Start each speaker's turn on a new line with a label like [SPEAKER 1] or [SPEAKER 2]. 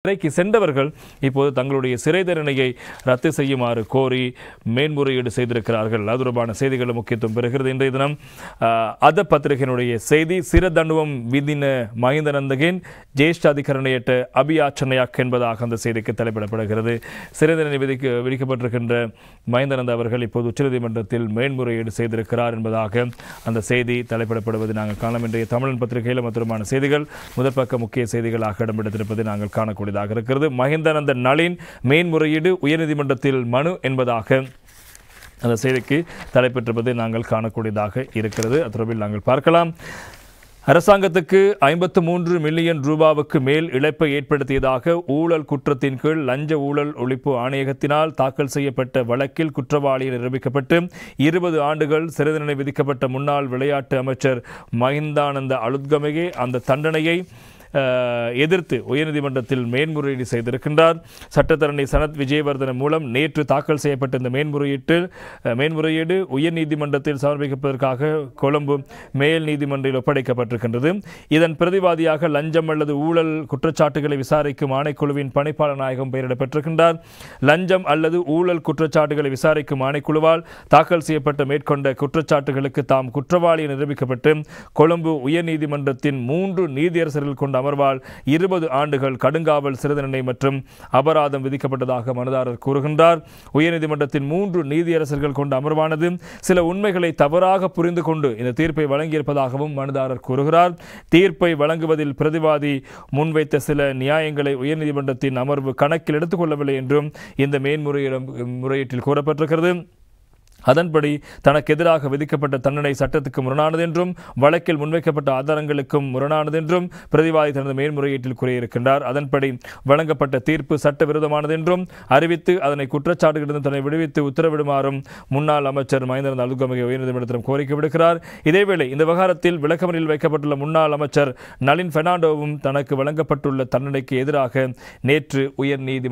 [SPEAKER 1] சிறைக்கு சென்றவர்கள் இப்போது தங்களுடைய சிறை தண்டனையை ரத்து செய்யுமாறு கோரி மேன்முறையீடு செய்திருக்கிறார்கள். அது தொடர்பான செய்திகள் முக்கியத்துவம் பெறுகிறது. இன்றைய தினம் அத பத்திரிகையினுடைய செய்தி சிறதண்டுவம் விதின மஹிந்தநந்தகின் ஜேஷ்டாதிகரணையற்ற அபியாச்சனையாக் என்பதாக அந்த செய்திக்கு தலைப்பிடப்படுகிறது. சிறை தண்டனை விதிக்கப்பட்டிருக்கின்ற மஹிந்தநந்த அவர்கள் இப்போது உச்சநீதிமன்றத்தில் மேன்முறையீடு செய்திருக்கிறார் என்பதாக அந்த செய்தி தலைப்பிடப்படுவதை நாங்கள் காணலாம். இன்றைய தமிழன் பத்திரிகையில் மற்றமான செய்திகள் முதற்பக்க முக்கிய செய்திகளாக இடம்பெடுத்திருப்பதை நாங்கள் காணக்கூடிய இருக்கிறது. மஹிந்தநந்த நளின் மேன்முறையீடு உயர்நீதிமன்றத்தில் மனு என்பதாக அந்த செய்திக்கு தலைப்பெற்றிருப்பதை நாங்கள் காணக்கூடியதாக இருக்கிறது. அத்தொடர்பில் நாங்கள் பார்க்கலாம். அரசாங்கத்துக்கு 53 மில்லியன் ரூபாவுக்கு மேல் இழப்பை ஏற்படுத்தியதாக ஊழல் குற்றத்தின் கீழ் லஞ்ச ஊழல் ஒழிப்பு ஆணையகத்தினால் தாக்கல் செய்யப்பட்ட வழக்கில் குற்றவாளியில் நிரூபிக்கப்பட்டு 20 ஆண்டுகள் சிறை தண்டனை விதிக்கப்பட்ட முன்னாள் விளையாட்டு அமைச்சர் மஹிந்தானந்த அலுத்கமகே அந்த தண்டனையை எதிர்த்து உயர்நீதிமன்றத்தில் மேன்முறையீடு செய்திருக்கின்றார். சட்டத்தரணி சனத் விஜயவர்தன மூலம் நேற்று தாக்கல் செய்யப்பட்ட இந்த மேன்முறையீடு உயர்நீதிமன்றத்தில் சமர்ப்பிப்பதற்காக கொழும்பு மேல் நீதிமன்றில் ஒப்படைக்கப்பட்டிருக்கின்றது. இதன் பிரதிவாதியாக லஞ்சம் அல்லது ஊழல் குற்றச்சாட்டுகளை விசாரிக்கும் ஆணைக்குழுவின் பணிப்பாளர் நாயகம் பெயரிடப்பட்டிருக்கின்றார். லஞ்சம் அல்லது ஊழல் குற்றச்சாட்டுகளை விசாரிக்கும் ஆணைக்குழுவால் தாக்கல் செய்யப்பட்ட மேற்கொண்ட குற்றச்சாட்டுகளுக்கு தாம் குற்றவாளி நிரூபிக்கப்பட்டு கொழும்பு உயர்நீதிமன்றத்தின் 3 நீதியரசர்கள் கொண்ட அமர்வால் 20 ஆண்டுகள் கடுங்காவல் சிறை தண்டனை மற்றும் அபராதம் விதிக்கப்பட்டதாக மனுதாரர் கூறுகின்றார். உயர்நீதிமன்றத்தின் 3 நீதியரசர்கள் கொண்ட அமர்வானது சில உண்மைகளை தவறாக புரிந்து கொண்டு இந்த தீர்ப்பை வழங்கியிருப்பதாகவும் மனுதாரர் கூறுகிறார். தீர்ப்பை வழங்குவதில் பிரதிவாதி முன்வைத்த சில நியாயங்களை உயர்நீதிமன்றத்தின் அமர்வு கணக்கில் எடுத்துக் கொள்ளவில்லை என்றும் இந்த மேன்முறையீட்டில் கூறப்பட்டிருக்கிறது. அதன்படி தனக்கு எதிராக விதிக்கப்பட்ட தண்டனை சட்டத்துக்கு முரணானது என்றும் வழக்கில் முன்வைக்கப்பட்ட ஆதாரங்களுக்கும் முரணானது என்றும் பிரதிவாதி தனது மேன்முறையீட்டில் கூறியிருக்கின்றார். அதன்படி வழங்கப்பட்ட தீர்ப்பு சட்டவிரோதமானது என்றும் அறிவித்து அதனை குற்றச்சாட்டுகளிலிருந்து தன்னை விடுவித்து உத்தரவிடுமாறும் முன்னாள் அமைச்சர் மஹிந்தநந்த அலுத்கமகே உயர்நீதிமன்றத்திடம் கோரிக்கை விடுக்கிறார். இதேவேளை இந்த விவகாரத்தில் விளக்கமறியலில் வைக்கப்பட்டுள்ள முன்னாள் அமைச்சர் நளின் பெர்னாண்டோவும் தனக்கு வழங்கப்பட்டுள்ள தண்டனைக்கு எதிராக நேற்று உயர்நீதிமன்றம்